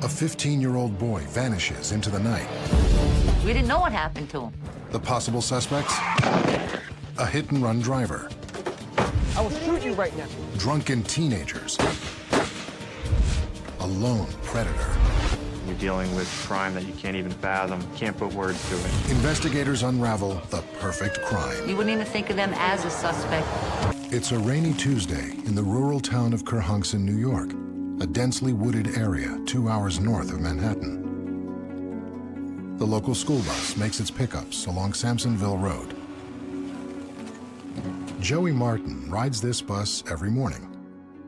A 15-year-old boy vanishes into the night. We didn't know what happened to him. The possible suspects? A hit-and-run driver. I will shoot you right now. Drunken teenagers. A lone predator. You're dealing with crime that you can't even fathom, can't put words to it. Investigators unravel the perfect crime. You wouldn't even think of them as a suspect. It's a rainy Tuesday in the rural town of Kerhonkson, New York, a densely wooded area 2 hours north of Manhattan. The local school bus makes its pickups along Sampsonville Road. Joey Martin rides this bus every morning.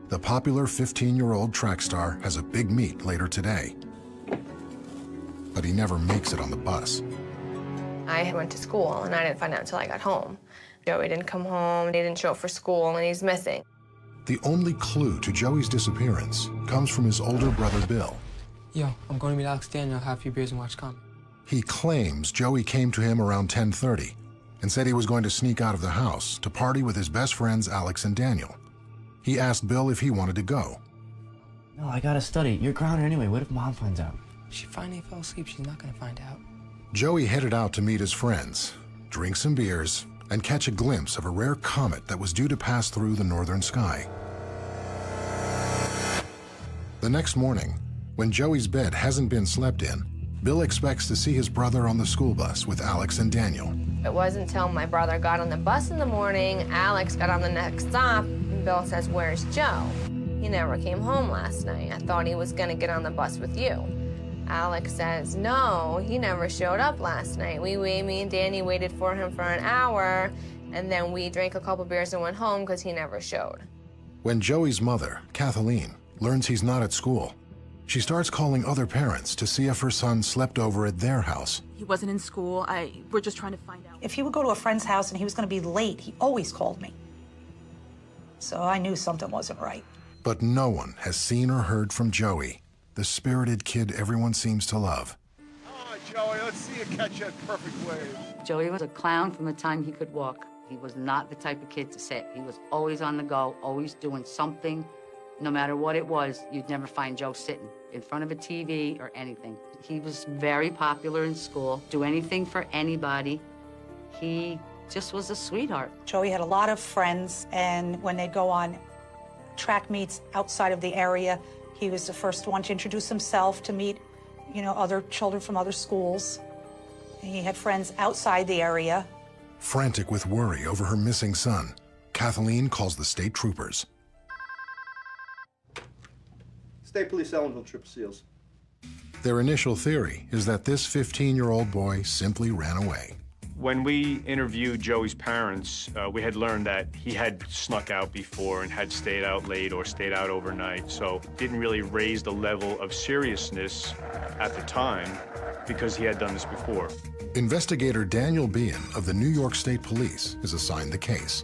The popular 15-year-old track star has a big meet later today. But he never makes it on the bus. I went to school, and I didn't find out until I got home. Joey didn't come home, he didn't show up for school, and he's missing. The only clue to Joey's disappearance comes from his older brother, Bill. Yo, I'm going to meet Alex Daniel, have a few beers and watch comic. He claims Joey came to him around 10:30 and said he was going to sneak out of the house to party with his best friends, Alex and Daniel. He asked Bill if he wanted to go. No, I gotta study. You're grounded anyway. What if Mom finds out? She finally fell asleep. She's not going to find out. Joey headed out to meet his friends, drink some beers, and catch a glimpse of a rare comet that was due to pass through the northern sky. The next morning, when Joey's bed hasn't been slept in, Bill expects to see his brother on the school bus with Alex and Daniel. It wasn't until my brother got on the bus in the morning, Alex got on the next stop, and Bill says, "Where's Joe? He never came home last night. I thought he was gonna get on the bus with you." Alex says, "No, he never showed up last night. Me and Danny waited for him for an hour, and then we drank a couple beers and went home because he never showed." When Joey's mother, Kathleen, learns he's not at school, she starts calling other parents to see if her son slept over at their house. He wasn't in school. We're just trying to find out. If he would go to a friend's house and he was going to be late, he always called me. So I knew something wasn't right. But no one has seen or heard from Joey, the spirited kid everyone seems to love. Come on, Joey, let's see you catch that perfect wave. Joey was a clown from the time he could walk. He was not the type of kid to sit. He was always on the go, always doing something. No matter what it was, you'd never find Joe sitting in front of a TV or anything. He was very popular in school, do anything for anybody. He just was a sweetheart. Joey had a lot of friends, and when they'd go on track meets outside of the area, he was the first one to introduce himself, to meet, other children from other schools. He had friends outside the area. Frantic with worry over her missing son, Kathleen calls the state troopers. State Police Ellenville, Triple Seals. Their initial theory is that this 15-year-old boy simply ran away. When we interviewed Joey's parents, we had learned that he had snuck out before and had stayed out late or stayed out overnight, so didn't really raise the level of seriousness at the time because he had done this before. Investigator Daniel Behan of the New York State Police is assigned the case.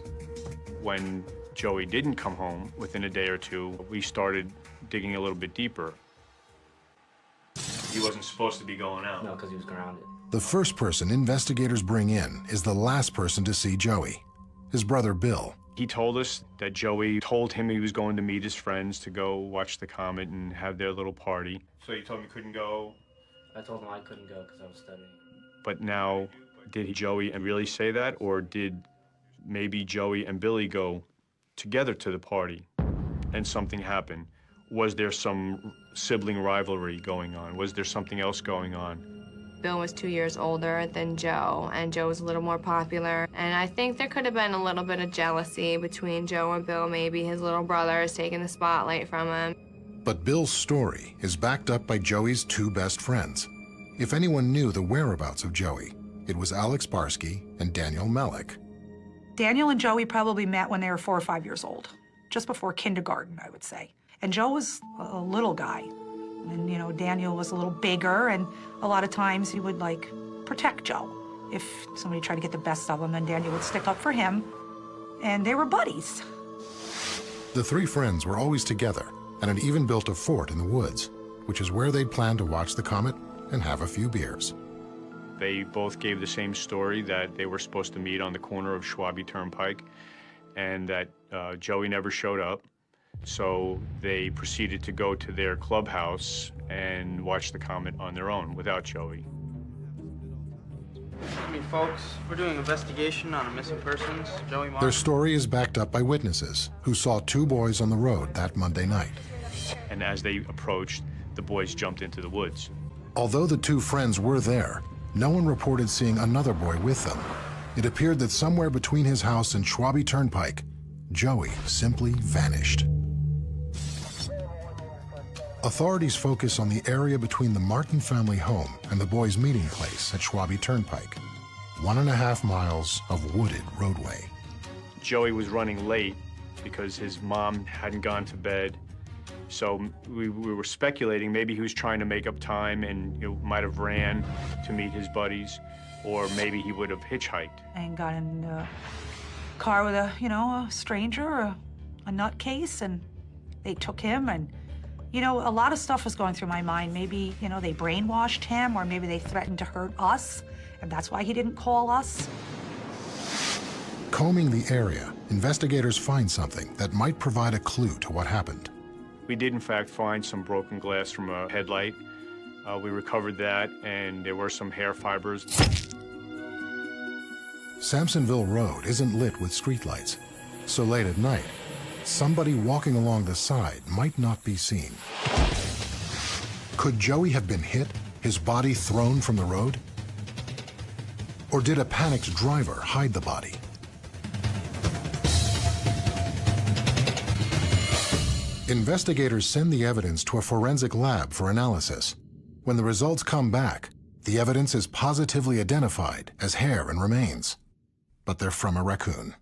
When Joey didn't come home within a day or two, we started digging a little bit deeper. He wasn't supposed to be going out. No, because he was grounded. The first person investigators bring in is the last person to see Joey, his brother Bill. He told us that Joey told him he was going to meet his friends to go watch the comet and have their little party. So you told him you couldn't go? I told him I couldn't go because I was studying. But now, did Joey really say that, or did maybe Joey and Billy go together to the party and something happened? Was there some sibling rivalry going on? Was there something else going on? Bill was 2 years older than Joe, and Joe was a little more popular. And I think there could have been a little bit of jealousy between Joe and Bill. Maybe his little brother is taking the spotlight from him. But Bill's story is backed up by Joey's two best friends. If anyone knew the whereabouts of Joey, it was Alex Barsky and Daniel Melick. Daniel and Joey probably met when they were 4 or 5 years old, just before kindergarten, I would say. And Joe was a little guy. And, Daniel was a little bigger, and a lot of times he would, protect Joe. If somebody tried to get the best of him, then Daniel would stick up for him, and they were buddies. The three friends were always together and had even built a fort in the woods, which is where they'd planned to watch the comet and have a few beers. They both gave the same story, that they were supposed to meet on the corner of Schwabe Turnpike, and that Joey never showed up. So they proceeded to go to their clubhouse and watch the comet on their own without Joey. I mean, folks, we're doing an investigation on a missing persons, Joey Martin. Their story is backed up by witnesses who saw two boys on the road that Monday night. And as they approached, the boys jumped into the woods. Although the two friends were there, no one reported seeing another boy with them. It appeared that somewhere between his house and Schwabe Turnpike, Joey simply vanished. Authorities focus on the area between the Martin family home and the boys' meeting place at Schwabe Turnpike, 1.5 miles of wooded roadway. Joey was running late because his mom hadn't gone to bed. So we were speculating maybe he was trying to make up time and might have ran to meet his buddies, or maybe he would have hitchhiked. And got in a car with a stranger, a nutcase, and they took him. And, a lot of stuff was going through my mind. Maybe, they brainwashed him, or maybe they threatened to hurt us, and that's why he didn't call us. Combing the area, investigators find something that might provide a clue to what happened. We did, in fact, find some broken glass from a headlight. We recovered that, and there were some hair fibers. Sampsonville Road isn't lit with streetlights, so late at night, somebody walking along the side might not be seen. Could Joey have been hit, his body thrown from the road? Or did a panicked driver hide the body? Investigators send the evidence to a forensic lab for analysis. When the results come back, the evidence is positively identified as hair and remains, but they're from a raccoon.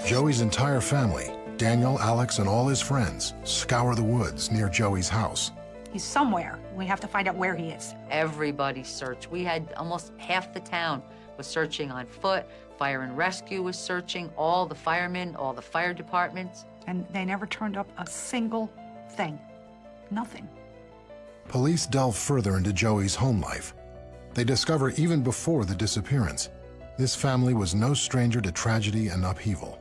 Joey's entire family, Daniel, Alex, and all his friends, scour the woods near Joey's house. He's somewhere. We have to find out where he is. Everybody searched. We had almost half the town was searching on foot. Fire and rescue was searching, all the firemen, all the fire departments. And they never turned up a single thing. Nothing. Police delve further into Joey's home life. They discover even before the disappearance, this family was no stranger to tragedy and upheaval.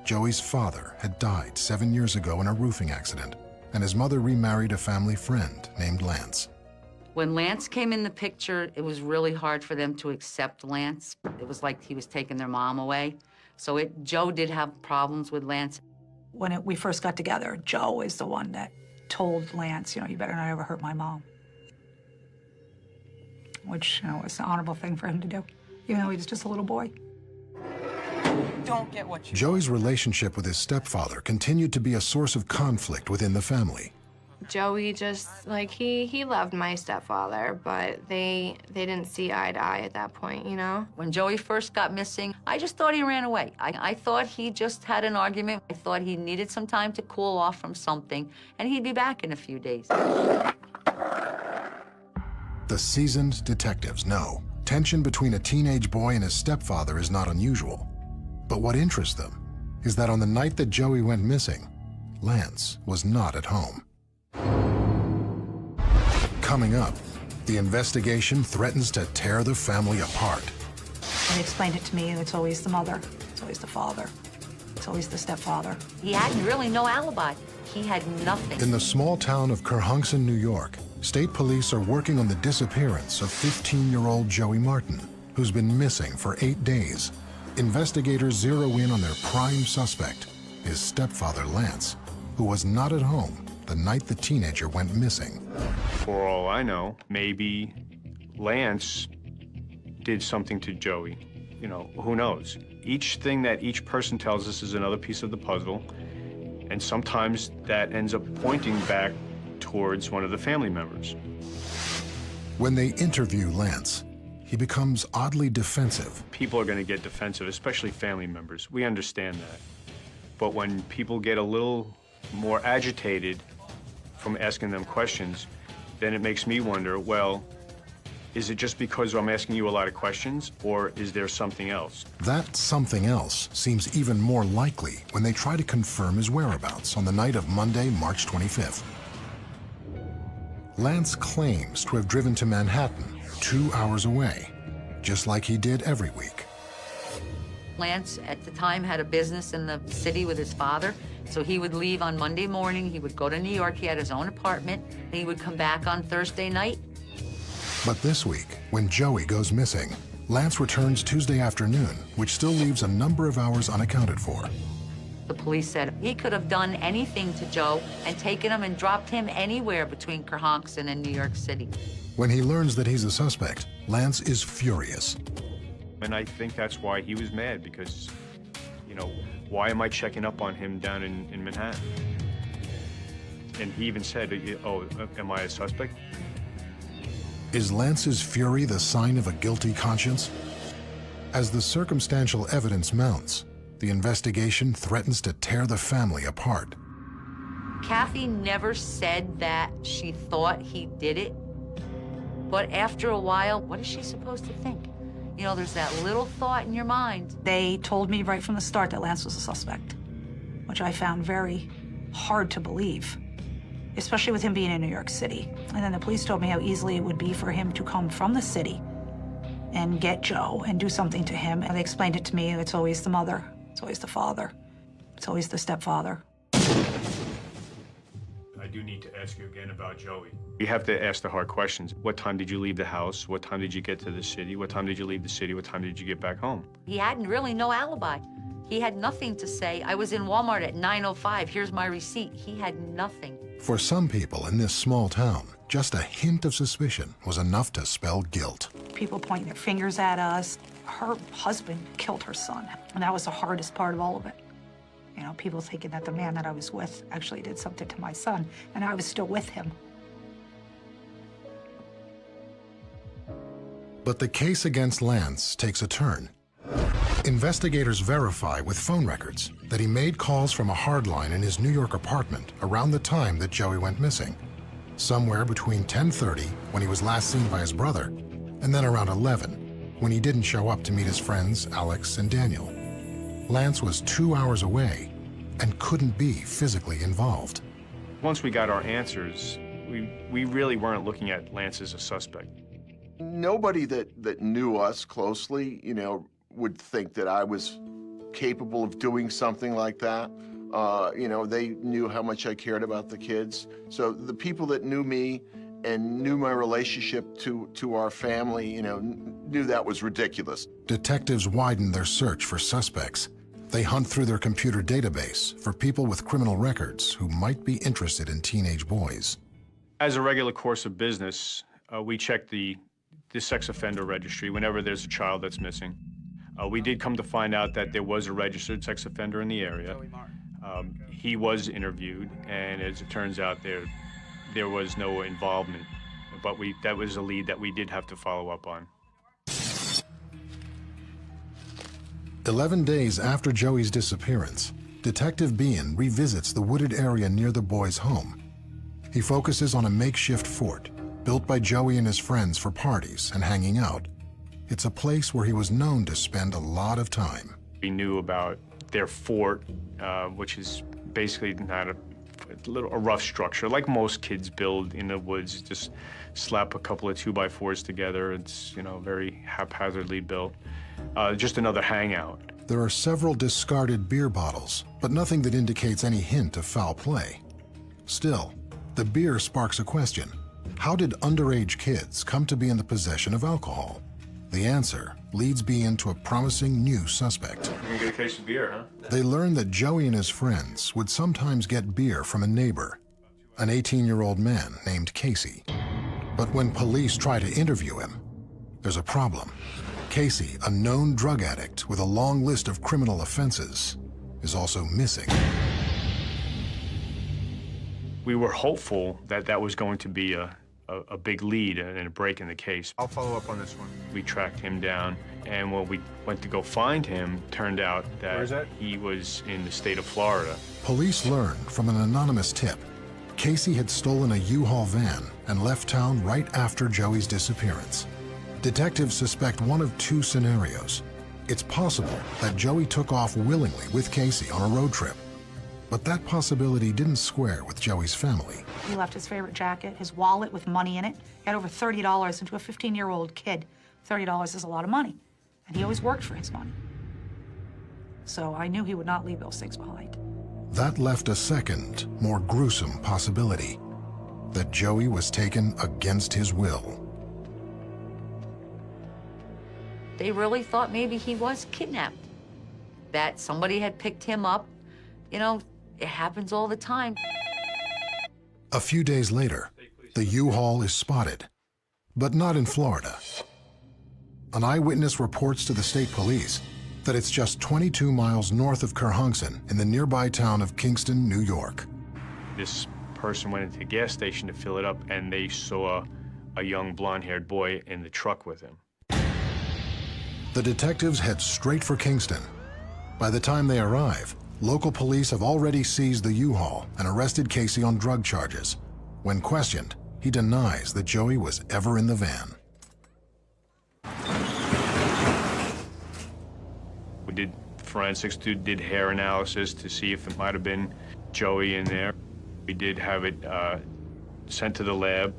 Joey's father had died 7 years ago in a roofing accident, and his mother remarried a family friend named Lance. When Lance came in the picture, it was really hard for them to accept Lance. It was like he was taking their mom away. So Joe did have problems with Lance. When we first got together, Joe is the one that told Lance, you better not ever hurt my mom. Which, was an honorable thing for him to do, even though he was just a little boy. Don't get what you... Joey's relationship with his stepfather continued to be a source of conflict within the family. Joey just, he loved my stepfather, but they didn't see eye to eye at that point, When Joey first got missing, I just thought he ran away. I thought he just had an argument. I thought he needed some time to cool off from something, and he'd be back in a few days. The seasoned detectives know tension between a teenage boy and his stepfather is not unusual. But what interests them is that on the night that Joey went missing, Lance was not at home. Coming up, the investigation threatens to tear the family apart. And they explained it to me, and it's always the mother, it's always the father, it's always the stepfather. He had really no alibi. He had nothing. In the small town of Kerhonkson, New York, state police are working on the disappearance of 15-year-old Joey Martin, who's been missing for 8 days. Investigators zero in on their prime suspect, his stepfather, Lance, who was not at home the night the teenager went missing. For all I know, maybe Lance did something to Joey. Who knows? Each thing that each person tells us is another piece of the puzzle, and sometimes that ends up pointing back towards one of the family members. When they interview Lance, he becomes oddly defensive. People are going to get defensive, especially family members. We understand that. But when people get a little more agitated from asking them questions, then it makes me wonder, well, is it just because I'm asking you a lot of questions, or is there something else? That something else seems even more likely when they try to confirm his whereabouts on the night of Monday, March 25th. Lance claims to have driven to Manhattan 2 hours away, just like he did every week. Lance, at the time, had a business in the city with his father, so he would leave on Monday morning, he would go to New York, he had his own apartment, and he would come back on Thursday night. But this week, when Joey goes missing, Lance returns Tuesday afternoon, which still leaves a number of hours unaccounted for. The police said he could have done anything to Joe and taken him and dropped him anywhere between Kerhonkson and New York City. When he learns that he's a suspect, Lance is furious. And I think that's why he was mad, because, you know, why am I checking up on him down in Manhattan? And he even said, oh, am I a suspect? Is Lance's fury the sign of a guilty conscience? As the circumstantial evidence mounts, the investigation threatens to tear the family apart. Kathy never said that she thought he did it, but after a while, what is she supposed to think? You know, there's that little thought in your mind. They told me right from the start that Lance was a suspect, which I found very hard to believe, especially with him being in New York City. And then the police told me how easily it would be for him to come from the city and get Joe and do something to him. And they explained it to me, it's always the mother, it's always the father, it's always the stepfather. I do need to ask you again about Joey. You have to ask the hard questions. What time did you leave the house? What time did you get to the city? What time did you leave the city? What time did you get back home? He hadn't really no alibi. He had nothing to say. I was in Walmart at 9:05. Here's my receipt. He had nothing. For some people in this small town, just a hint of suspicion was enough to spell guilt. People pointing their fingers at us. Her husband killed her son, and that was the hardest part of all of it. You know, people thinking that the man that I was with actually did something to my son, and I was still with him. But the case against Lance takes a turn. Investigators verify with phone records that he made calls from a hardline in his New York apartment around the time that Joey went missing, somewhere between 10:30, when he was last seen by his brother, and then around 11, when he didn't show up to meet his friends Alex and Daniel. Lance was 2 hours away and couldn't be physically involved. Once we got our answers, we really weren't looking at Lance as a suspect. Nobody that knew us closely, you know, would think that I was capable of doing something like that. You know, they knew how much I cared about the kids. So the people that knew me and knew my relationship to our family, you know, knew that was ridiculous. Detectives widen their search for suspects. They hunt through their computer database for people with criminal records who might be interested in teenage boys. As a regular course of business, we check the sex offender registry whenever there's a child that's missing. We did come to find out that there was a registered sex offender in the area. He was interviewed, and as it turns out, there was no involvement. But that was a lead that we did have to follow up on. 11 days after Joey's disappearance, Detective Bean revisits the wooded area near the boy's home. He focuses on a makeshift fort built by Joey and his friends for parties and hanging out. It's a place where he was known to spend a lot of time. We knew about their fort, which is basically not a rough structure, like most kids build in the woods. Just slap a couple of 2x4s together. It's, you know, very haphazardly built. Just another hangout. There are several discarded beer bottles, but nothing that indicates any hint of foul play. Still, the beer sparks a question. How did underage kids come to be in the possession of alcohol? The answer leads Bean to a promising new suspect. You can get a case of beer, huh? They learn that Joey and his friends would sometimes get beer from a neighbor, an 18-year-old man named Casey. But when police try to interview him, there's a problem. Casey, a known drug addict with a long list of criminal offenses, is also missing. We were hopeful that that was going to be a big lead and a break in the case. I'll follow up on this one. We tracked him down, and when we went to go find him, turned out Where is that that? he was in the state of Florida. Police learned from an anonymous tip Casey had stolen a U-Haul van and left town right after Joey's disappearance. Detectives suspect one of two scenarios. It's possible that Joey took off willingly with Casey on a road trip, but that possibility didn't square with Joey's family. He left his favorite jacket, his wallet with money in it. He had over $30 into a 15-year-old kid. $30 is a lot of money, and he always worked for his money. So I knew he would not leave those things behind. That left a second, more gruesome possibility, that Joey was taken against his will. They really thought maybe he was kidnapped, that somebody had picked him up. You know, it happens all the time. A few days later, the U-Haul is spotted, but not in Florida. An eyewitness reports to the state police that it's just 22 miles north of Kerhonkson in the nearby town of Kingston, New York. This person went into the gas station to fill it up, and they saw a young blonde-haired boy in the truck with him. The detectives head straight for Kingston. By the time they arrive, local police have already seized the U-Haul and arrested Casey on drug charges. When questioned, he denies that Joey was ever in the van. We did forensics, did hair analysis to see if it might have been Joey in there. We did have it sent to the lab.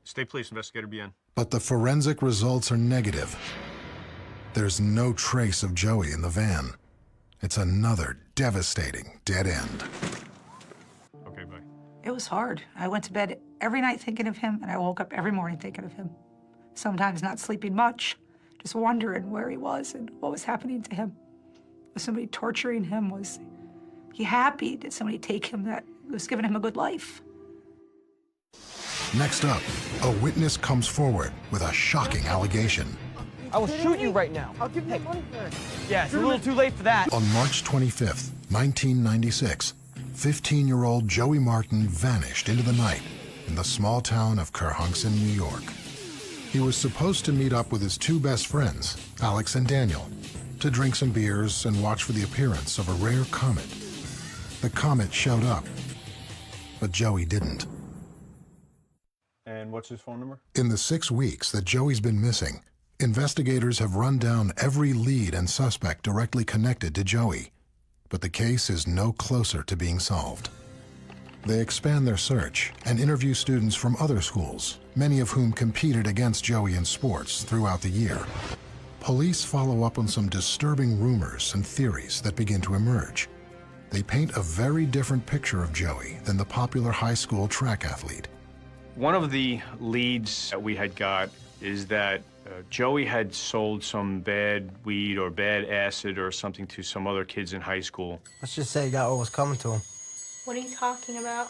State Police Investigator BN. But the forensic results are negative. There's no trace of Joey in the van. It's another devastating dead end. Okay, bye. It was hard. I went to bed every night thinking of him, and I woke up every morning thinking of him. Sometimes not sleeping much, just wondering where he was and what was happening to him. Was somebody torturing him? Was he happy? Did somebody take him that was giving him a good life? Next up, a witness comes forward with a shocking allegation. I will shoot you right now. I'll give you money for it. Yeah, it's a little too late for that. On March 25th, 1996, 15-year-old Joey Martin vanished into the night in the small town of Kerhonkson, New York. He was supposed to meet up with his two best friends, Alex and Daniel, to drink some beers and watch for the appearance of a rare comet. The comet showed up, but Joey didn't. And what's his phone number? In the 6 weeks that Joey's been missing, investigators have run down every lead and suspect directly connected to Joey, but the case is no closer to being solved. They expand their search and interview students from other schools, many of whom competed against Joey in sports throughout the year. Police follow up on some disturbing rumors and theories that begin to emerge. They paint a very different picture of Joey than the popular high school track athlete. One of the leads that we had got is that Joey had sold some bad weed or bad acid or something to some other kids in high school. Let's just say he got what was coming to him. What are you talking about?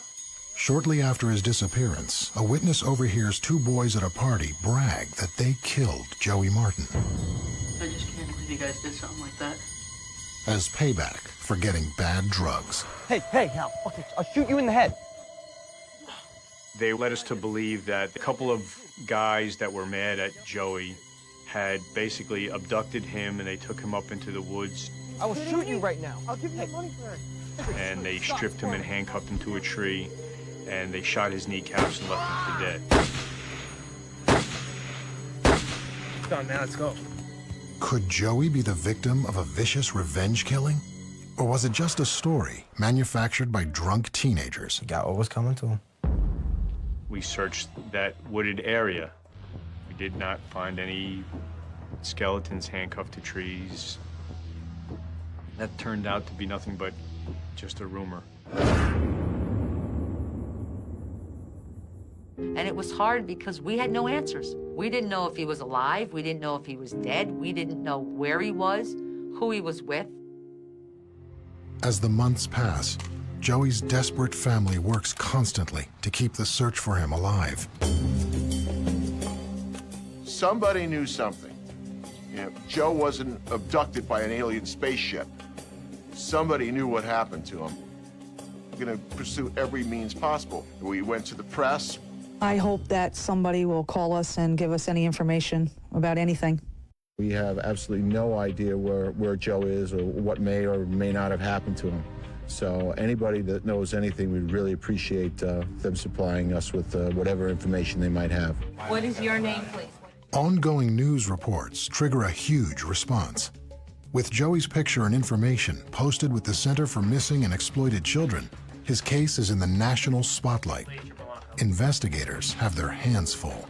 Shortly after his disappearance, a witness overhears two boys at a party brag that they killed Joey Martin. I just can't believe you guys did something like that. As payback for getting bad drugs. Hey, Hal. Okay, I'll shoot you in the head. They led us to believe that a couple of guys that were mad at Joey had basically abducted him, and they took him up into the woods. I will shoot you right now. I'll give you money for it. And they stripped him and handcuffed him to a tree, and they shot his kneecaps and left him for dead. Done, man, let's go. Could Joey be the victim of a vicious revenge killing? Or was it just a story manufactured by drunk teenagers? He got what was coming to him. We searched that wooded area. We did not find any skeletons handcuffed to trees. That turned out to be nothing but just a rumor. And it was hard because we had no answers. We didn't know if he was alive. We didn't know if he was dead. We didn't know where he was, who he was with. As the months pass, Joey's desperate family works constantly to keep the search for him alive. Somebody knew something. You know, Joe wasn't abducted by an alien spaceship. Somebody knew what happened to him. We're going to pursue every means possible. We went to the press. I hope that somebody will call us and give us any information about anything. We have absolutely no idea where Joe is or what may or may not have happened to him. So anybody that knows anything, we'd really appreciate them supplying us with whatever information they might have. What is your name, please? Ongoing news reports trigger a huge response. With Joey's picture and information posted with the Center for Missing and Exploited Children, his case is in the national spotlight. Investigators have their hands full.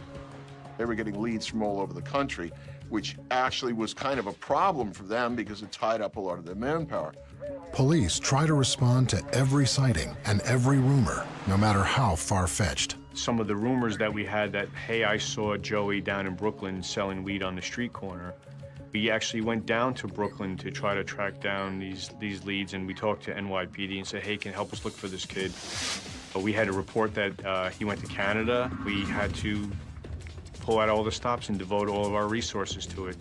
They were getting leads from all over the country. which actually was kind of a problem for them because it tied up a lot of their manpower. Police try to respond to every sighting and every rumor, no matter how far-fetched. Some of the rumors that we had that, hey, I saw Joey down in Brooklyn selling weed on the street corner. We actually went down to Brooklyn to try to track down these leads, and we talked to NYPD and said, hey, can you help us look for this kid? But we had a report that he went to Canada. We had to pull out all the stops and devote all of our resources to it.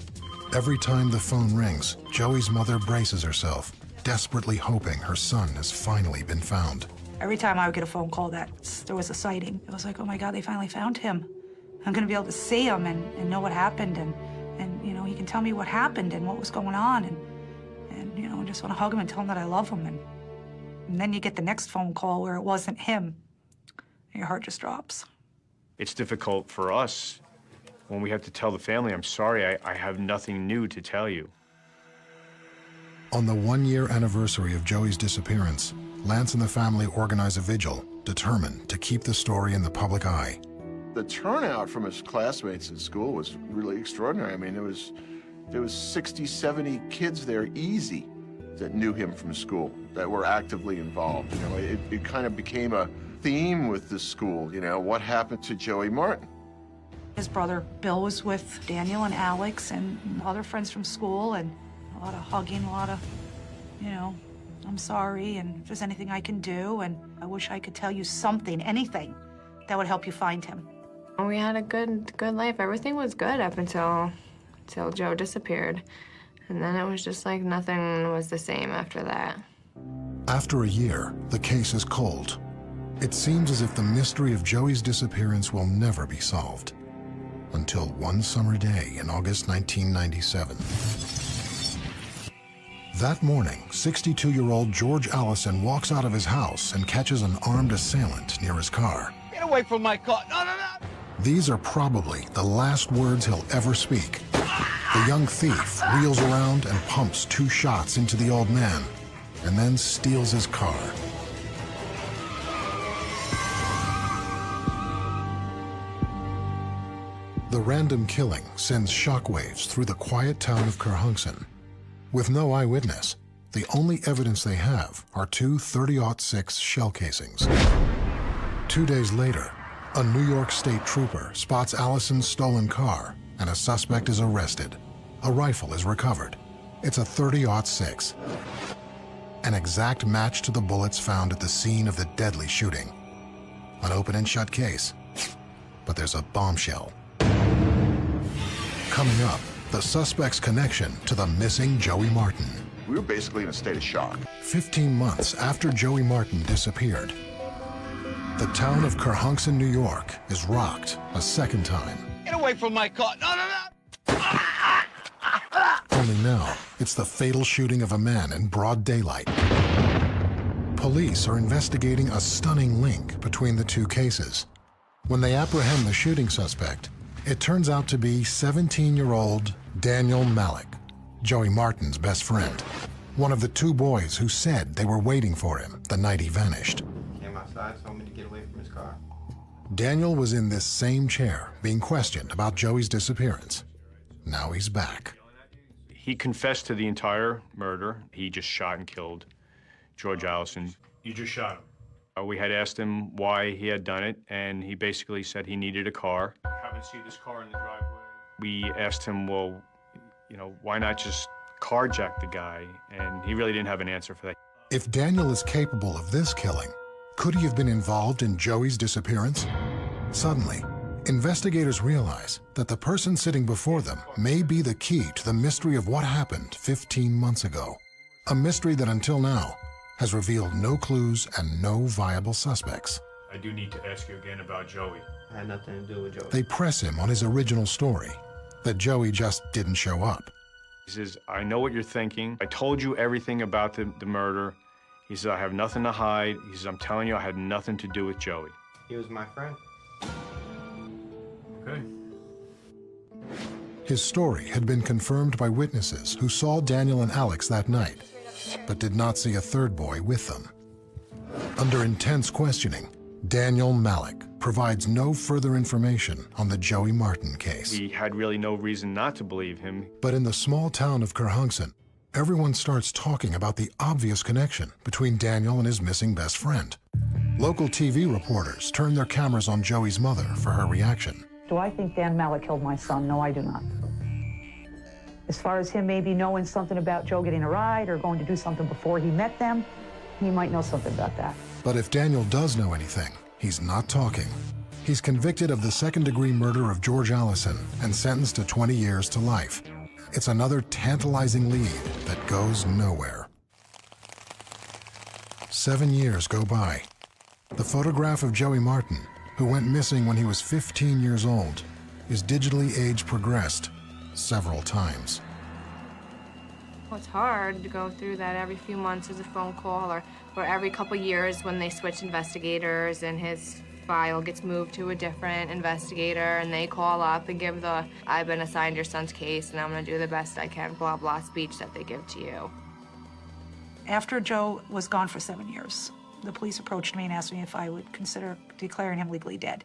Every time the phone rings, Joey's mother braces herself, desperately hoping her son has finally been found. Every time I would get a phone call that there was a sighting, it was like, oh my God, they finally found him. I'm gonna be able to see him and know what happened, and you know, he can tell me what happened and what was going on, and you know, I just want to hug him and tell him that I love him. And then you get the next phone call where it wasn't him, and your heart just drops. It's difficult for us when we have to tell the family, I'm sorry, I have nothing new to tell you. On the one-year anniversary of Joey's disappearance, Lance and the family organize a vigil, determined to keep the story in the public eye. The turnout from his classmates at school was really extraordinary. I mean, there was 60, 70 kids there easy that knew him from school, that were actively involved. You know, it kind of became a theme with the school, you know, what happened to Joey Martin? His brother Bill was with Daniel and Alex and other friends from school, and a lot of hugging, a lot of, you know, I'm sorry, and if there's anything I can do, and I wish I could tell you something, anything, that would help you find him. We had a good life. Everything was good up until Joe disappeared. And then it was just like nothing was the same after that. After a year, the case is cold. It seems as if the mystery of Joey's disappearance will never be solved. Until one summer day in August 1997. That morning, 62-year-old George Allison walks out of his house and catches an armed assailant near his car. Get away from my car. No, no, no. These are probably the last words he'll ever speak. The young thief wheels around and pumps 2 shots into the old man, and then steals his car. The random killing sends shockwaves through the quiet town of Kerhonkson. With no eyewitness, the only evidence they have are 2 .30-06 shell casings. 2 days later, a New York State trooper spots Allison's stolen car, and a suspect is arrested. A rifle is recovered. It's a .30-06. An exact match to the bullets found at the scene of the deadly shooting. An open and shut case, but there's a bombshell. Coming up, the suspect's connection to the missing Joey Martin. We were basically in a state of shock. 15 months after Joey Martin disappeared, the town of Kerhonkson, New York is rocked a second time. Get away from my car. No, no, no. Only now, it's the fatal shooting of a man in broad daylight. Police are investigating a stunning link between the 2 cases. When they apprehend the shooting suspect, it turns out to be 17-year-old Daniel Malik, Joey Martin's best friend, one of the 2 boys who said they were waiting for him the night he vanished. Came outside, told me to get away from his car. Daniel was in this same chair being questioned about Joey's disappearance. Now he's back. He confessed to the entire murder. He just shot and killed George Allison. You just shot him? We had asked him why he had done it, and he basically said he needed a car. Haven't seen this car in the driveway. We asked him, well, you know, why not just carjack the guy? And he really didn't have an answer for that. If Daniel is capable of this killing, could he have been involved in Joey's disappearance? Suddenly, investigators realize that the person sitting before them may be the key to the mystery of what happened 15 months ago. A mystery that until now has revealed no clues and no viable suspects. I do need to ask you again about Joey. I had nothing to do with Joey. They press him on his original story, that Joey just didn't show up. He says, I know what you're thinking. I told you everything about the murder. He says, I have nothing to hide. He says, I'm telling you, I had nothing to do with Joey. He was my friend. Okay. His story had been confirmed by witnesses who saw Daniel and Alex that night, but did not see a third boy with them. Under intense questioning, Daniel Malik, provides no further information on the Joey Martin case. We had really no reason not to believe him. But in the small town of Kerhonkson, everyone starts talking about the obvious connection between Daniel and his missing best friend. Local TV reporters turn their cameras on Joey's mother for her reaction. Do I think Dan Malik killed my son? No, I do not. As far as him maybe knowing something about Joe getting a ride or going to do something before he met them, he might know something about that. But if Daniel does know anything, he's not talking. He's convicted of the second-degree murder of George Allison and sentenced to 20 years to life. It's another tantalizing lead that goes nowhere. 7 years go by. The photograph of Joey Martin, who went missing when he was 15 years old, is digitally age progressed several times. Well, it's hard to go through that every few months as a phone call, or every couple years when they switch investigators and his file gets moved to a different investigator and they call up and give the "I've been assigned your son's case and I'm gonna do the best I can," blah, blah speech that they give to you. After Joe was gone for 7 years, the police approached me and asked me if I would consider declaring him legally dead.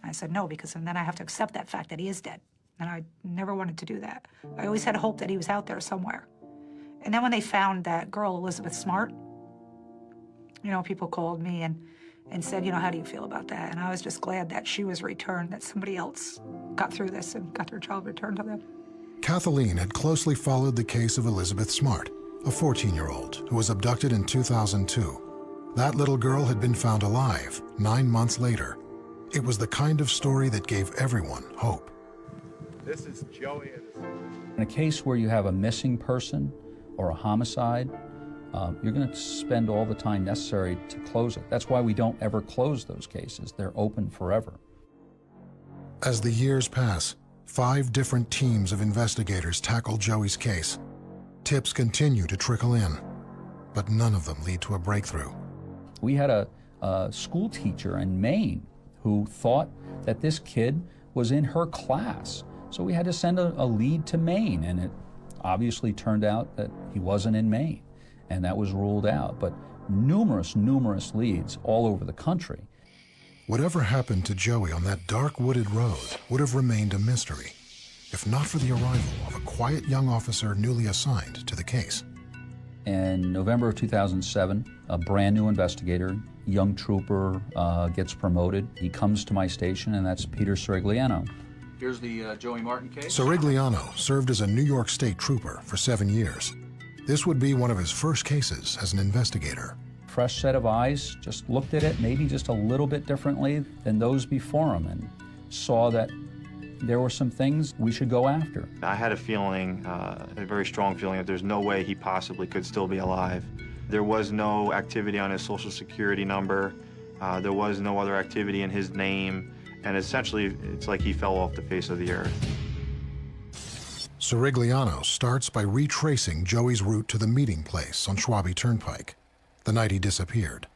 And I said no, because then I have to accept that fact that he is dead. And I never wanted to do that. I always had hope that he was out there somewhere. And then when they found that girl, Elizabeth Smart, you know, people called me and said, you know, how do you feel about that? And I was just glad that she was returned, that somebody else got through this and got their child returned to them. Kathleen had closely followed the case of Elizabeth Smart, a 14-year-old who was abducted in 2002. That little girl had been found alive 9 months later. It was the kind of story that gave everyone hope. This is Joey. In a case where you have a missing person or a homicide, you're going to spend all the time necessary to close it. That's why we don't ever close those cases. They're open forever. As the years pass, 5 different teams of investigators tackle Joey's case. Tips continue to trickle in, but none of them lead to a breakthrough. We had a school teacher in Maine who thought that this kid was in her class. So we had to send a lead to Maine, and it obviously turned out that he wasn't in Maine, and that was ruled out. But numerous leads all over the country. Whatever happened to Joey on that dark wooded road would have remained a mystery, if not for the arrival of a quiet young officer newly assigned to the case. In November of 2007, a brand new investigator, young trooper, gets promoted. He comes to my station, and that's Peter Sirigliano. Here's the Joey Martin case. Sirigliano served as a New York State trooper for 7 years. This would be one of his first cases as an investigator. Fresh set of eyes, just looked at it maybe just a little bit differently than those before him, and saw that there were some things we should go after. I had a feeling, a very strong feeling, that there's no way he possibly could still be alive. There was no activity on his Social Security number. There was no other activity in his name. And essentially, it's like he fell off the face of the earth. Sirigliano starts by retracing Joey's route to the meeting place on Schwabe Turnpike, the night he disappeared.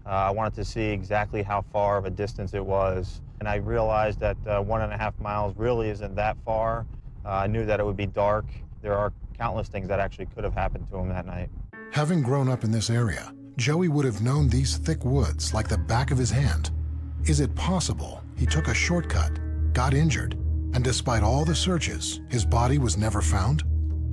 I wanted to see exactly how far of a distance it was, and I realized that 1.5 miles really isn't that far. I knew that it would be dark. There are countless things that actually could have happened to him that night. Having grown up in this area, Joey would have known these thick woods like the back of his hand. Is it possible he took a shortcut, got injured, and despite all the searches, his body was never found?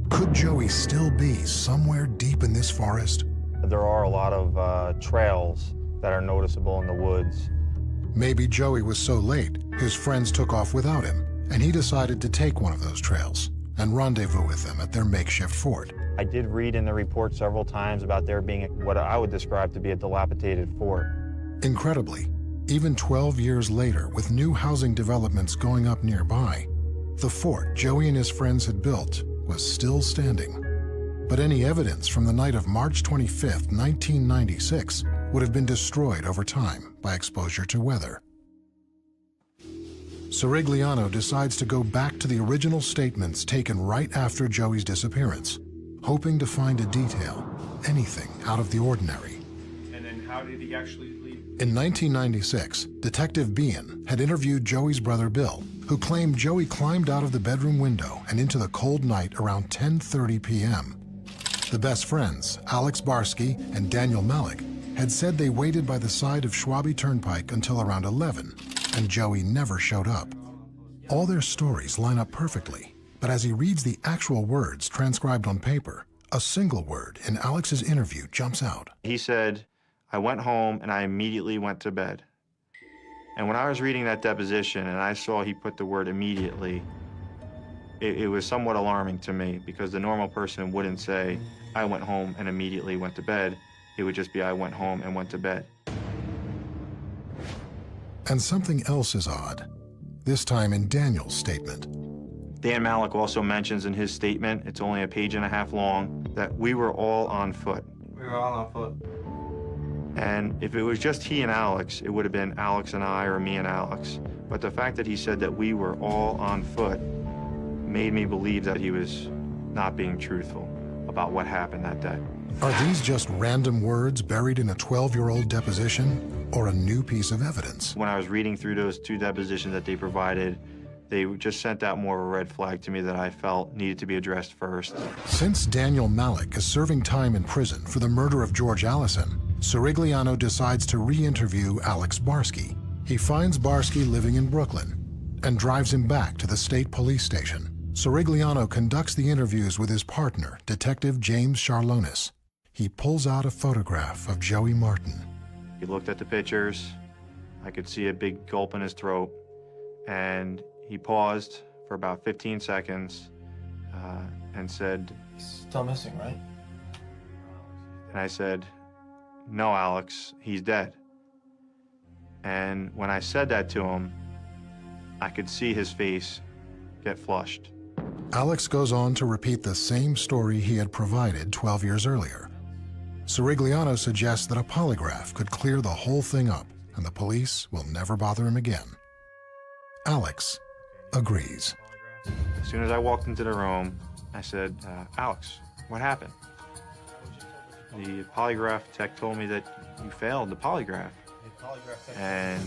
Could Joey still be somewhere deep in this forest? There are a lot of trails that are noticeable in the woods. Maybe Joey was so late, his friends took off without him, and he decided to take one of those trails and rendezvous with them at their makeshift fort. I did read in the report several times about there being what I would describe to be a dilapidated fort. Incredibly, even 12 years later, with new housing developments going up nearby, the fort Joey and his friends had built was still standing. But any evidence from the night of March 25th, 1996 would have been destroyed over time by exposure to weather. Sirigliano decides to go back to the original statements taken right after Joey's disappearance, hoping to find a detail, anything out of the ordinary. And then how did he actually leave? In 1996, Detective Bean had interviewed Joey's brother Bill, who claimed Joey climbed out of the bedroom window and into the cold night around 10:30 p.m. The best friends, Alex Barsky and Daniel Malik, had said they waited by the side of Schwabe Turnpike until around 11, and Joey never showed up. All their stories line up perfectly, but as he reads the actual words transcribed on paper, a single word in Alex's interview jumps out. He said, "I went home and I immediately went to bed." And when I was reading that deposition and I saw he put the word immediately, it was somewhat alarming to me, because the normal person wouldn't say, "I went home and immediately went to bed." It would just be, "I went home and went to bed." And something else is odd, this time in Daniel's statement. Dan Malik also mentions in his statement, it's only a page and a half long, that we were all on foot. We were all on foot. And if it was just he and Alex, it would have been Alex and I, or me and Alex. But the fact that he said that we were all on foot made me believe that he was not being truthful about what happened that day. Are these just random words buried in a 12-year-old deposition, or a new piece of evidence? When I was reading through those two depositions that they provided, they just sent out more of a red flag to me that I felt needed to be addressed first. Since Daniel Malik is serving time in prison for the murder of George Allison, Sirigliano decides to re-interview Alex Barsky. He finds Barsky living in Brooklyn and drives him back to the state police station. Sirigliano conducts the interviews with his partner, Detective James Charlonis. He pulls out a photograph of Joey Martin. He looked at the pictures. I could see a big gulp in his throat. And he paused for about 15 seconds and said, "He's still missing, right?" And I said, "No, Alex, he's dead." And when I said that to him, I could see his face get flushed. Alex goes on to repeat the same story he had provided 12 years earlier. Sirigliano suggests that a polygraph could clear the whole thing up, and the police will never bother him again. Alex agrees. As soon as I walked into the room, I said, "Alex, what happened?" The polygraph tech told me that you failed the polygraph. And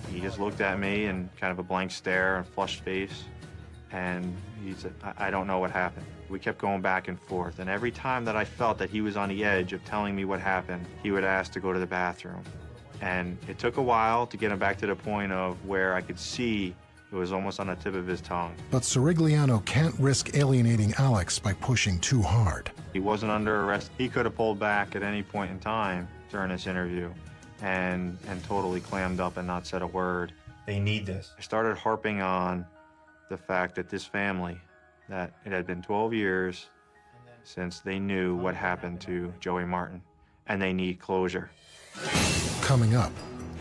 he just looked at me and kind of a blank stare and flushed face. And he said, I don't know what happened." We kept going back and forth. And every time that I felt that he was on the edge of telling me what happened, he would ask to go to the bathroom. And it took a while to get him back to the point of where I could see it was almost on the tip of his tongue. But Sirigliano can't risk alienating Alex by pushing too hard. He wasn't under arrest. He could have pulled back at any point in time during this interview and totally clammed up and not said a word. They need this. I started harping on the fact that this family, that it had been 12 years since they knew what happened to Joey Martin, and they need closure. Coming up,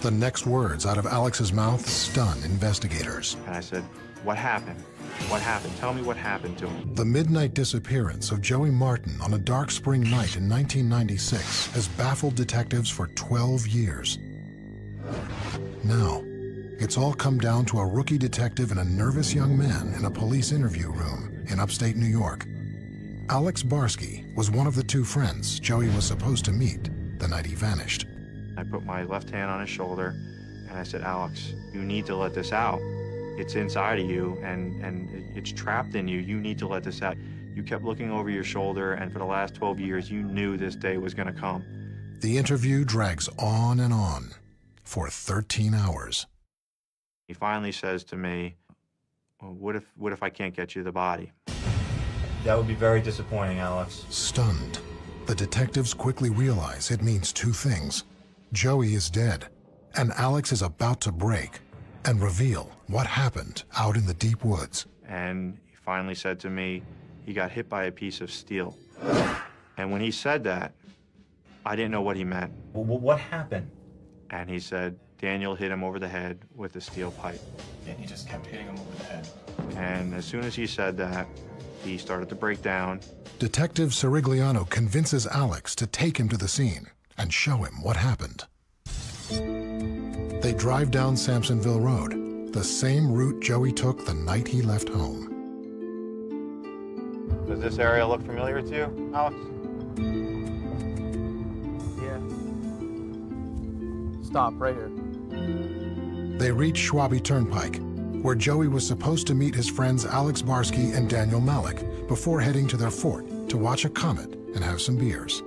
the next words out of Alex's mouth stun investigators. And I said, "What happened? What happened? Tell me what happened to him." The midnight disappearance of Joey Martin on a dark spring night in 1996 has baffled detectives for 12 years. Now, it's all come down to a rookie detective and a nervous young man in a police interview room in upstate New York. Alex Barsky was one of the two friends Joey was supposed to meet the night he vanished. I put my left hand on his shoulder and I said, "Alex, you need to let this out. It's inside of you and it's trapped in you. You need to let this out. You kept looking over your shoulder, and for the last 12 years, you knew this day was gonna come." The interview drags on and on for 13 hours. He finally says to me, "Well, what if I can't get you the body?" That would be very disappointing, Alex. Stunned, the detectives quickly realize it means two things. Joey is dead, and Alex is about to break and reveal what happened out in the deep woods. And he finally said to me, he got hit by a piece of steel. And when he said that, I didn't know what he meant. Well, what happened? And he said, Daniel hit him over the head with a steel pipe. And he just kept hitting him over the head. And as soon as he said that, he started to break down. Detective Sirigliano convinces Alex to take him to the scene and show him what happened. They drive down Sampsonville Road, the same route Joey took the night he left home. Does this area look familiar to you, Alex? Yeah. Stop right here. They reach Schwabe Turnpike, where Joey was supposed to meet his friends Alex Barsky and Daniel Malik before heading to their fort to watch a comet and have some beers.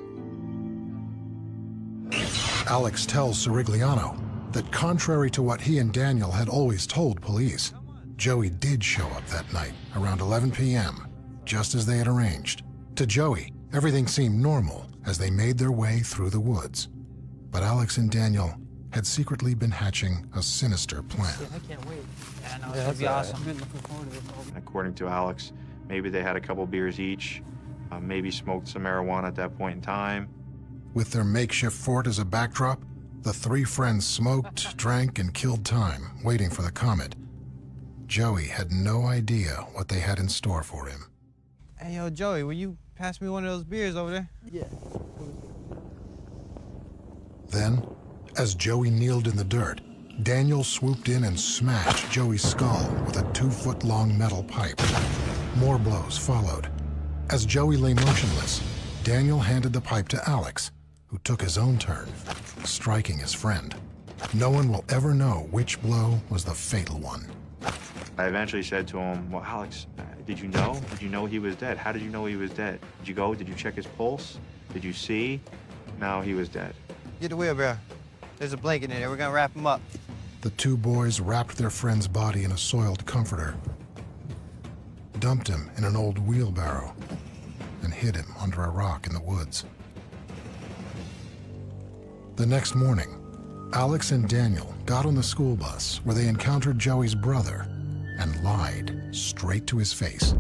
Alex tells Sirigliano that contrary to what he and Daniel had always told police, Joey did show up that night around 11 p.m., just as they had arranged. To Joey, everything seemed normal as they made their way through the woods. But Alex and Daniel had secretly been hatching a sinister plan. I can't wait. Yeah, no, it's gonna be awesome. I'm looking forward to it. According to Alex, maybe they had a couple beers each, maybe smoked some marijuana at that point in time. With their makeshift fort as a backdrop, the three friends smoked, drank, and killed time, waiting for the comet. Joey had no idea what they had in store for him. Hey, yo, Joey, will you pass me one of those beers over there? Yeah. Then, as Joey kneeled in the dirt, Daniel swooped in and smashed Joey's skull with a 2-foot-long metal pipe. More blows followed. As Joey lay motionless, Daniel handed the pipe to Alex, who took his own turn, striking his friend. No one will ever know which blow was the fatal one. I eventually said to him, well, Alex, did you know? Did you know he was dead? How did you know he was dead? Did you go? Did you check his pulse? Did you see? No, he was dead. Get the wheelbarrow. There's a blanket in there. We're gonna wrap him up. The two boys wrapped their friend's body in a soiled comforter, dumped him in an old wheelbarrow, and hid him under a rock in the woods. The next morning, Alex and Daniel got on the school bus where they encountered Joey's brother and lied straight to his face.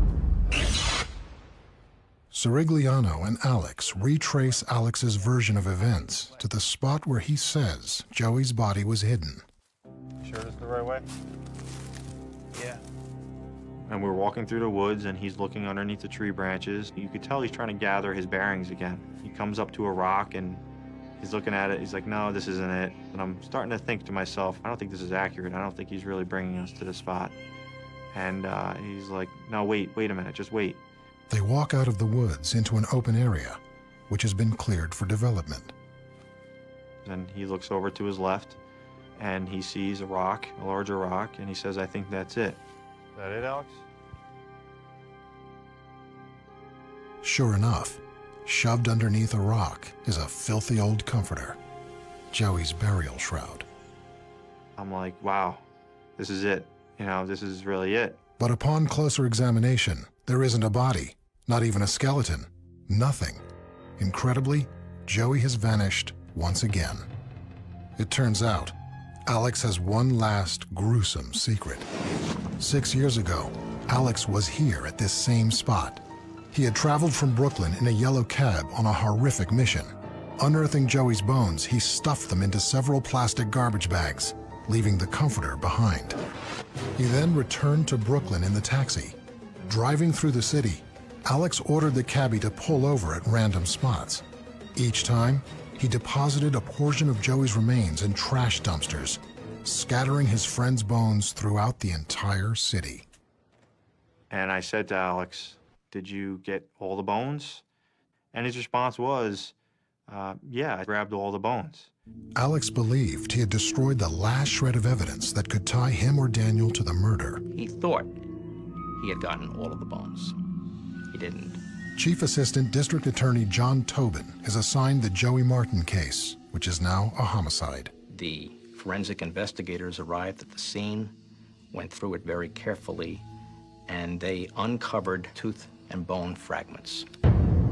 Sirigliano and Alex retrace Alex's version of events to the spot where he says Joey's body was hidden. Sure it's the right way? Yeah. And we're walking through the woods, and he's looking underneath the tree branches. You could tell he's trying to gather his bearings again. He comes up to a rock, and he's looking at it. He's like, no, this isn't it. And I'm starting to think to myself, I don't think this is accurate. I don't think he's really bringing us to the spot. And he's like, no, wait a minute, just wait. They walk out of the woods into an open area, which has been cleared for development. And he looks over to his left, and he sees a rock, a larger rock, and he says, I think that's it. Is that it, Alex? Sure enough, shoved underneath a rock is a filthy old comforter, Joey's burial shroud. I'm like, wow, this is it. You know, this is really it. But upon closer examination, there isn't a body, not even a skeleton, nothing. Incredibly, Joey has vanished once again. It turns out, Alex has one last gruesome secret. 6 years ago, Alex was here at this same spot. He had traveled from Brooklyn in a yellow cab on a horrific mission. Unearthing Joey's bones, he stuffed them into several plastic garbage bags, leaving the comforter behind. He then returned to Brooklyn in the taxi. Driving through the city, Alex ordered the cabbie to pull over at random spots. Each time, he deposited a portion of Joey's remains in trash dumpsters, scattering his friend's bones throughout the entire city. And I said to Alex, did you get all the bones? And his response was, yeah, I grabbed all the bones. Alex believed he had destroyed the last shred of evidence that could tie him or Daniel to the murder. He thought he had gotten all of the bones. He didn't. Chief Assistant District Attorney John Tobin is assigned the Joey Martin case, which is now a homicide. The forensic investigators arrived at the scene, went through it very carefully, and they uncovered tooth and bone fragments.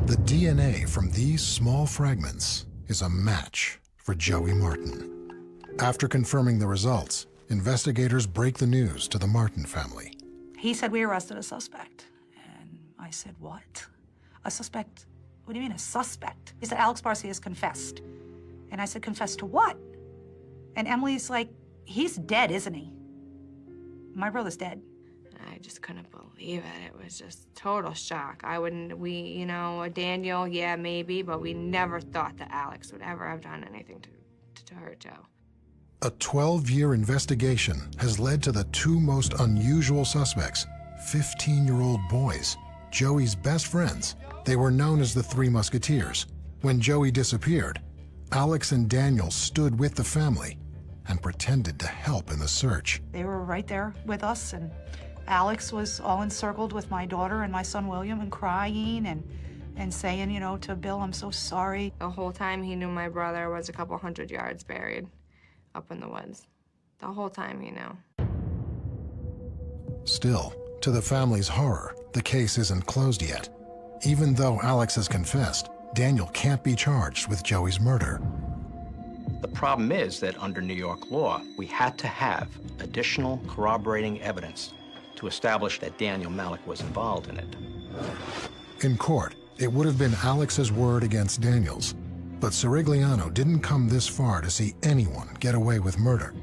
The DNA from these small fragments is a match for Joey Martin. After confirming the results, investigators break the news to the Martin family. He said, we arrested a suspect. And I said, what? A suspect? What do you mean, a suspect? He said, Alex Barcia has confessed. And I said, confessed to what? And Emily's like, he's dead, isn't he? My brother's dead. I just couldn't believe it. It was just total shock. You know, Daniel, yeah, maybe, but we never thought that Alex would ever have done anything to hurt Joe. A 12-year investigation has led to the two most unusual suspects, 15-year-old boys, Joey's best friends. They were known as the Three Musketeers. When Joey disappeared, Alex and Daniel stood with the family and pretended to help in the search. They were right there with us, and Alex was all encircled with my daughter and my son William and crying, and and saying, you know, to Bill, I'm so sorry. The whole time he knew my brother was a couple 100 yards buried up in the woods. The whole time he knew. Still, to the family's horror, the case isn't closed yet. Even though Alex has confessed, Daniel can't be charged with Joey's murder. The problem is that under New York law, we had to have additional corroborating evidence to establish that Daniel Malik was involved in it. In court, it would have been Alex's word against Daniel's, but Sirigliano didn't come this far to see anyone get away with murder.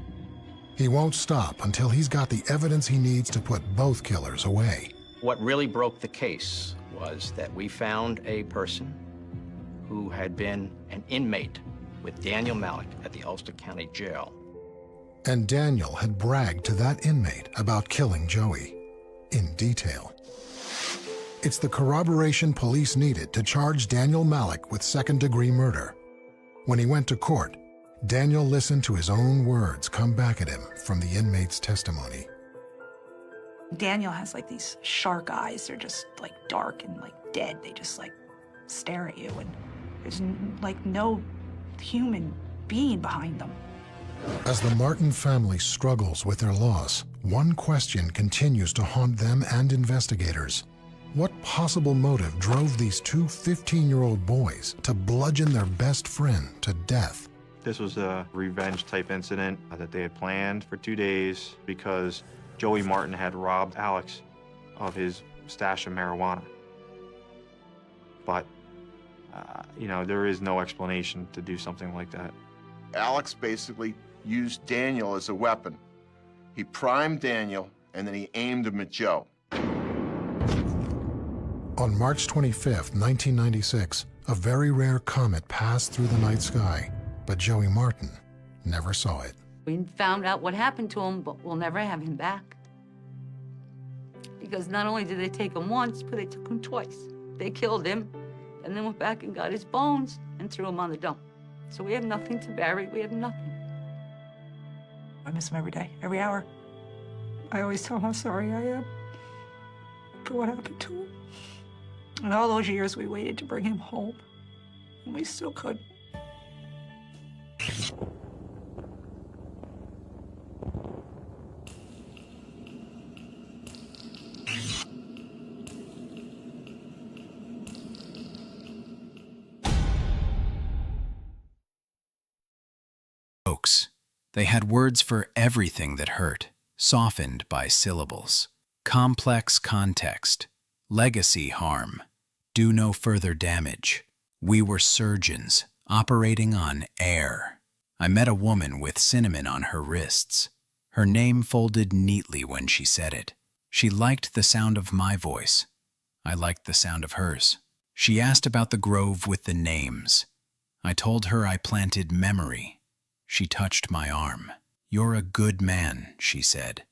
He won't stop until he's got the evidence he needs to put both killers away. What really broke the case was that we found a person who had been an inmate with Daniel Malik at the Ulster County Jail. And Daniel had bragged to that inmate about killing Joey, in detail. It's the corroboration police needed to charge Daniel Malik with second-degree murder. When he went to court, Daniel listened to his own words come back at him from the inmate's testimony. Daniel has like these shark eyes. They're just like dark and like dead. They just like stare at you, and there's like no human being behind them. As the Martin family struggles with their loss, one question continues to haunt them and investigators. What possible motive drove these two 15-year-old boys to bludgeon their best friend to death? This was a revenge-type incident that they had planned for 2 days because Joey Martin had robbed Alex of his stash of marijuana. But, you know, there is no explanation to do something like that. Alex basically used Daniel as a weapon. He primed Daniel, and then he aimed him at Joe. On March 25th, 1996, a very rare comet passed through the night sky, but Joey Martin never saw it. We found out what happened to him, but we'll never have him back. Because not only did they take him once, but they took him twice. They killed him, and then went back and got his bones and threw him on the dump. So we have nothing to bury, we have nothing. I miss him every day, every hour. I always tell him how sorry I am for what happened to him. And all those years we waited to bring him home, and we still couldn't. Jokes. They had words for everything that hurt, softened by syllables. Complex context. Legacy harm. Do no further damage. We were surgeons, operating on air. I met a woman with cinnamon on her wrists. Her name folded neatly when she said it. She liked the sound of my voice. I liked the sound of hers. She asked about the grove with the names. I told her I planted memory. She touched my arm. You're a good man, she said.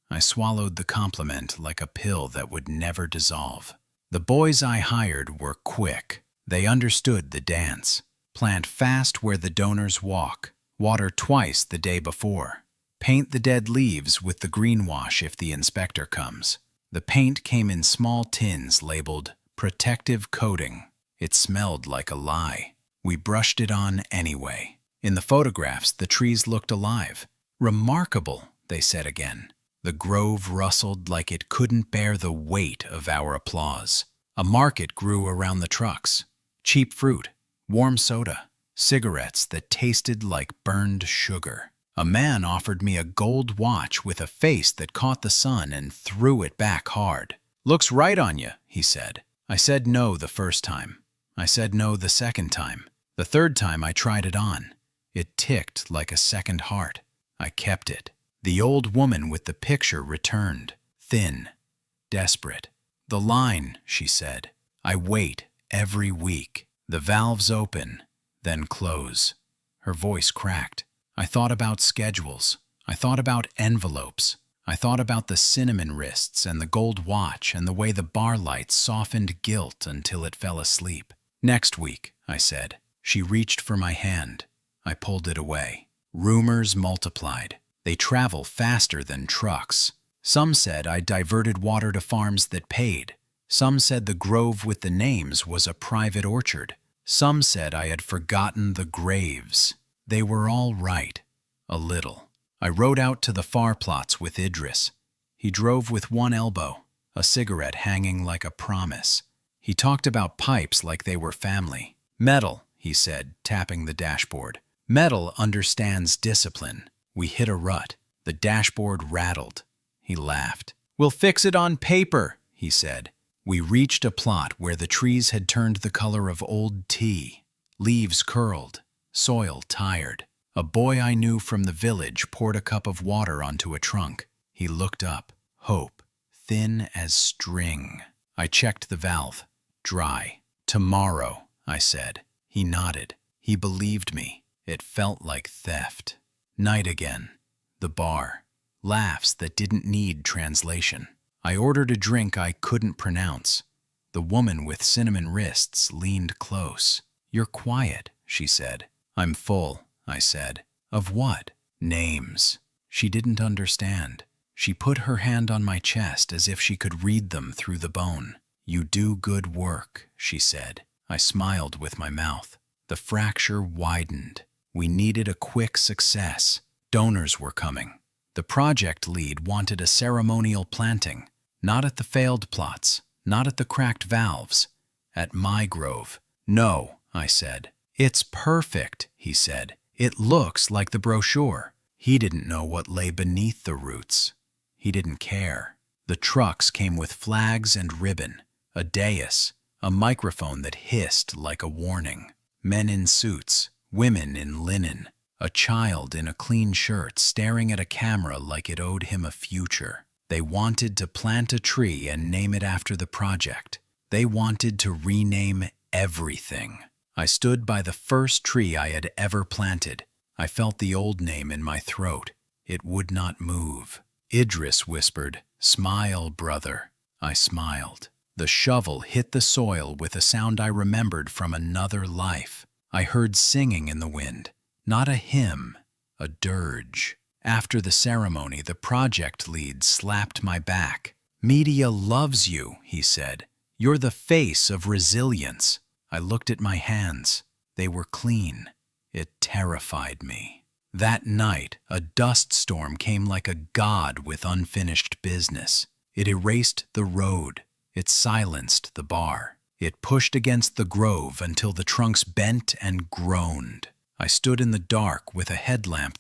I swallowed the compliment like a pill that would never dissolve. The boys I hired were quick. They understood the dance. Plant fast where the donors walk. Water twice the day before. Paint the dead leaves with the green wash if the inspector comes. The paint came in small tins labeled protective coating. It smelled like a lie. We brushed it on anyway. In the photographs, the trees looked alive. Remarkable, they said again. The grove rustled like it couldn't bear the weight of our applause. A market grew around the trucks. Cheap fruit, warm soda, cigarettes that tasted like burned sugar. A man offered me a gold watch with a face that caught the sun and threw it back hard. Looks right on you, he said. I said no the first time. I said no the second time. The third time I tried it on. It ticked like a second heart. I kept it. The old woman with the picture returned, thin, desperate. The line, she said. I wait every week. The valves open, then close. Her voice cracked. I thought about schedules. I thought about envelopes. I thought about the cinnamon wrists and the gold watch and the way the bar lights softened guilt until it fell asleep. Next week, I said. She reached for my hand. I pulled it away. Rumors multiplied. They travel faster than trucks. Some said I diverted water to farms that paid. Some said the grove with the names was a private orchard. Some said I had forgotten the graves. They were all right, a little. I rode out to the far plots with Idris. He drove with one elbow, a cigarette hanging like a promise. He talked about pipes like they were family. Metal, he said, tapping the dashboard. Metal understands discipline. We hit a rut. The dashboard rattled. He laughed. We'll fix it on paper, he said. We reached a plot where the trees had turned the color of old tea. Leaves curled, soil tired. A boy I knew from the village poured a cup of water onto a trunk. He looked up. Hope, thin as string. I checked the valve. Dry. Tomorrow, I said. He nodded. He believed me. It felt like theft. Night again. The bar. Laughs that didn't need translation. I ordered a drink I couldn't pronounce. The woman with cinnamon wrists leaned close. You're quiet, she said. I'm full, I said. Of what? Names. She didn't understand. She put her hand on my chest as if she could read them through the bone. You do good work, she said. I smiled with my mouth. The fracture widened. We needed a quick success. Donors were coming. The project lead wanted a ceremonial planting. Not at the failed plots, not at the cracked valves. At my grove. No, I said. It's perfect, he said. It looks like the brochure. He didn't know what lay beneath the roots. He didn't care. The trucks came with flags and ribbon, a dais, a microphone that hissed like a warning. Men in suits, women in linen, a child in a clean shirt staring at a camera like it owed him a future. They wanted to plant a tree and name it after the project. They wanted to rename everything. I stood by the first tree I had ever planted. I felt the old name in my throat. It would not move. Idris whispered, "Smile, brother." I smiled. The shovel hit the soil with a sound I remembered from another life. I heard singing in the wind. Not a hymn, a dirge. After the ceremony, the project lead slapped my back. Media loves you, he said. You're the face of resilience. I looked at my hands. They were clean. It terrified me. That night, a dust storm came like a god with unfinished business. It erased the road. It silenced the bar. It pushed against the grove until the trunks bent and groaned. I stood in the dark with a headlamp